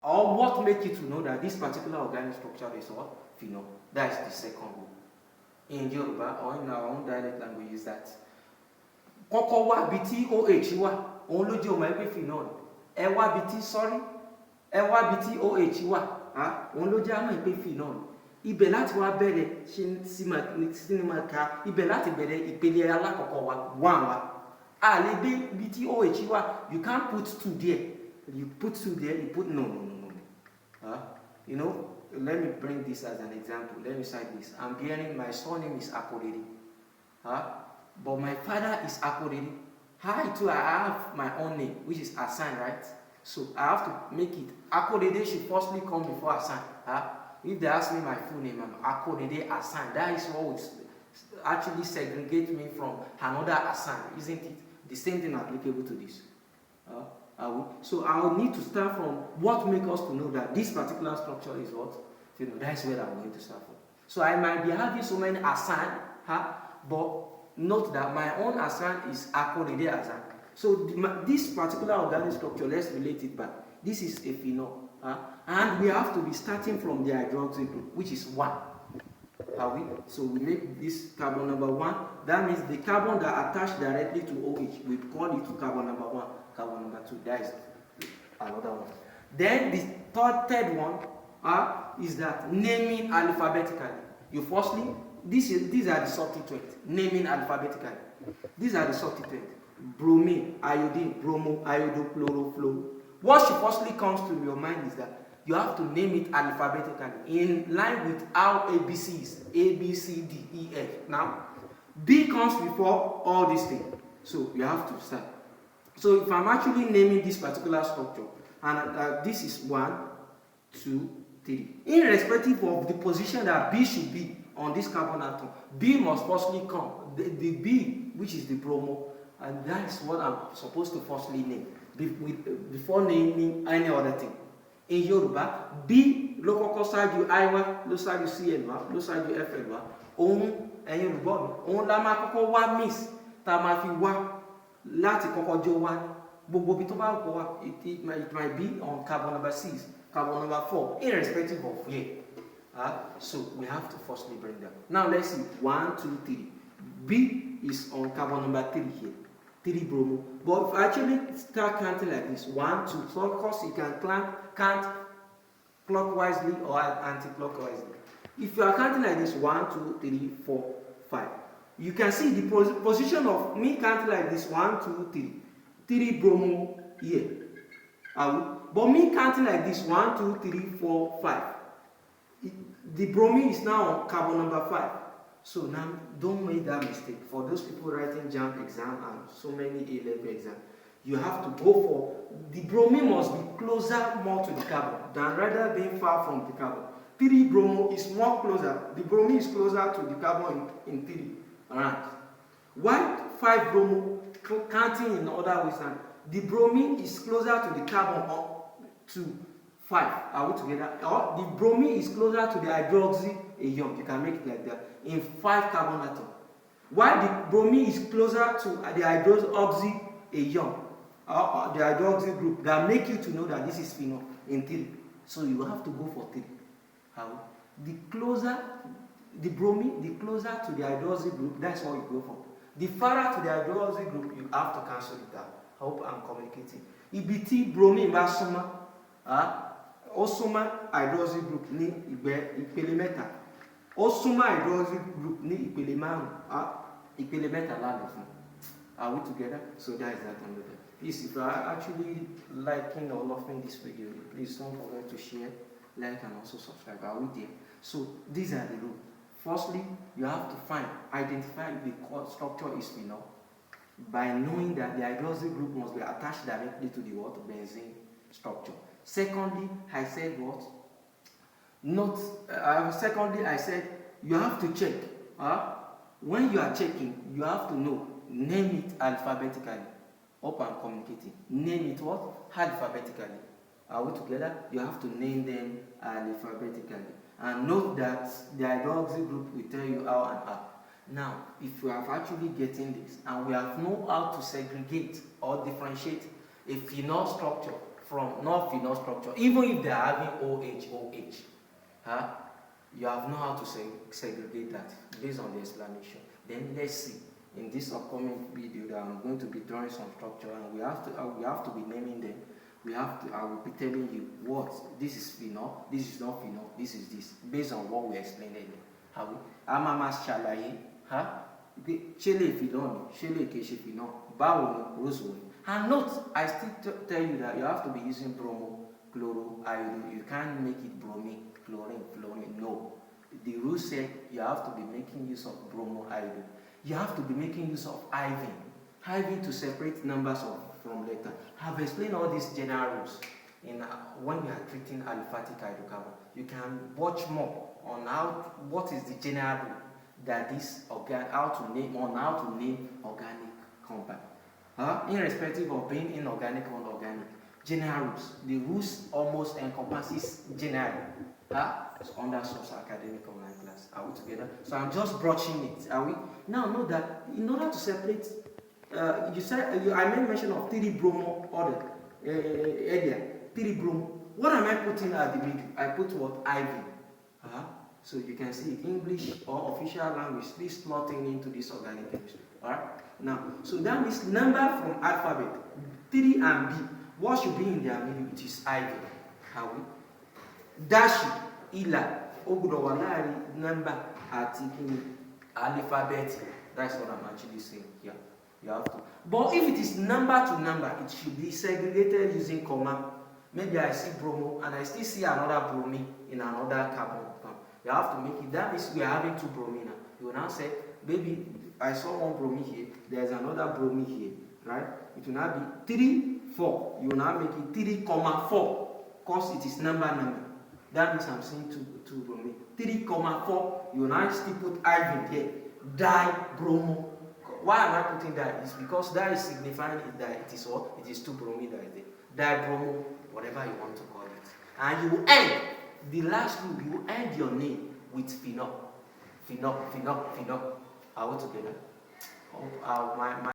Or what makes you to know that this particular organic structure is what? Phenol. That is the second rule. In Yoruba or in our own dialect language is that kọ́kọ́ wá bí tí OH wà, òun ló jẹ́ ọmọ ẹgbẹ́ phenol. Ẹ wá bí tí OH wà, òun ló jẹ́ àmọ́ ẹgbẹ́ phenol. Ibẹ̀ láti wá bẹ̀rẹ̀ sinimá ka ibẹ̀ láti bẹ̀rẹ̀ ìpele alákọ̀ọ́kọ́ wa one wa. A lè dé bí tí OH wà, you can't put 2 there. You put 2 there, you put no. You know, let me bring this as an example. Let me cite this. I'm bearing my surname is Akorede. But my father is Akorede. I too, I have my own name, which is Hassan, right? So I have to make it. Akorede should firstly come before Hassan. If they ask me my full name, I'm Akorede Hassan. That is what would actually segregate me from another Hassan, isn't it? The same thing applicable to this. So I will need to start from what makes us to know that this particular structure is what? You know, that's where I'm going to start from. So I might be having so many Hassan, but note that my own Hassan is Akorede Hassan. So this particular organic structure, let's relate it back. This is a phenol, and we have to be starting from the hydroxyl group, which is 1. So we make this carbon number 1. That means the carbon that attached directly to OH, we call it carbon number 1. Carbon number 2, that is another one. Then the third one is that naming alphabetically. You firstly, these are the substituents, naming alphabetically. These are the substituents: bromine, iodine, bromo, iodo, chloro, fluoro. What should firstly comes to your mind is that you have to name it alphabetically in line with how ABC is. A, B, C, D, E, F. Now, B comes before all these things. So you have to start. So if I'm actually naming this particular structure, and this is 1, 2, 3, irrespective of the position that B should be on this carbon atom, B must firstly come. The B, which is the bromo, and that is what I'm supposed to firstly name before naming any other thing. In Yoruba, B ló kọ́kọ́ ṣáájú I wá, ló ṣáájú Cl wá, ló ṣáájú Fl wá. Òun ẹ̀yin Yorùbá mi, òun la máa kọ́kọ́ wá mix tá a máa fi wá láti kọ́kọ́ jó wá. Gbogbo bí tó bá kọ́ wá, it might be on carbon number 6, carbon number 4, irrespective of where. So we have to firstly bring them. Now let's see, 1, 2, 3. B is on carbon number 3 here. 3 bromo. But if I actually start counting like this, 1, 2, so of course you can count clockwise or anti-clockwise. If you are counting like this, 1, 2, 3, 4, 5, you can see the position of me counting like this, 1, 2, 3. 3 bromo here. But me counting like this, 1, 2, 3, 4, 5. The bromine is now on carbon number 5. So now, don't make that mistake. For those people writing JAMB exam and so many A-level exams, you have to go for, the bromine must be closer more to the carbon than rather being far from the carbon. 3 bromo is more closer. The bromine is closer to the carbon in 3. Alright. Why 5 bromo, counting in other ways, and the bromine is closer to the carbon to 5. Are we together? Or the bromine is closer to the hydroxy ion. You can make it like that. In 5 carbon atoms. While the bromine is closer to the hydroxy ion, or the hydroxy group, that make you to know that this is phenol in 3. So you have to go for 3. How? The closer the bromine, the closer to the hydroxy group, that's what you go for. The farther to the hydroxy group, you have to cancel it out. I hope I'm communicating. Ibi bromine bá súnmọ́, ó súnmọ́ hydroxy group ní ìpele mẹ́ta. Ó súnmọ́ hydroxy group ní ìpele márùn-ún. Ìpele mẹ́ta lálẹ́ fún. Are we together? So that is that under there. Please, if you are actually liking or loving this video, please don't forget to share, like, and also subscribe. Are we there? So these are the rules. Firstly, you have to identify the core structure is phenol by knowing that the hydroxy group must be attached directly to the what? Benzene structure. Secondly, I said what? Secondly, I said you have to check. When you are checking, you have to know, name it alphabetically. Hope I'm communicating. Name it what? Alphabetically. Are we together? You have to name them alphabetically. And note that the hydroxy group will tell you how and how. Now, if we have actually getting this, and we have know how to segregate or differentiate a phenol structure from non-phenol structure, even if they are having OH, you have know how to segregate that based on the explanation. Then let's see in this upcoming video that I'm going to be drawing some structure, and we have to be naming them. I will be telling you what this is phenol, this is not phenol, this is this, based on what we explained earlier. Amama ṣàlàyé, ṣẹlẹ̀ phenol, ṣẹlẹ̀ kìí phenol, báwo ni rose. And note, I still tell you that you have to be using bromo, chloro, iodine. You can't make it bromine, chlorine, fluorine. No. The rule said you have to be making use of bromo, iodine. You have to be making use of IV to separate numbers from letter. I've explained all these general rules when you are treating aliphatic hydrocarbon. You can watch more on what is the general rule that how to name organic compound. Irrespective of being inorganic or organic, general rules. The rules almost encompasses general. It's under source academic online class. Are we together? So I'm just broaching it. Are we? Now know that in order to separate, I made mention of 3 bromo order earlier. 3 bromo. What am I putting at the middle? I put what? IV. So you can see English or official language, please plotting into this organic chemistry. Alright? Now, so that means number from alphabet, 3 and B. What should be in their middle? It is IV. How we? Dash, ila, ogudowalari, number, article, alphabet. That's what I'm actually saying here. You have to. But if it is number to number, it should be segregated using comma. Maybe I see bromo and I still see another bromine in another carbon. You have to make it. That means we are having 2 bromine now. You will now say, baby, I saw 1 bromine here. There's another bromine here, right? It will now be 3, 4. You will now make it 3, 4, because it is number. That means I'm saying 2 bromine. 3, 4. You will now still put IV here. Dibromo. Why am I putting that? It's because that is signifying that it is what? It is 2 bromine that is there. Dibromo, whatever you want to call it. And you will end. The last rule, you end your name with phenol. Phenol. Are we together? My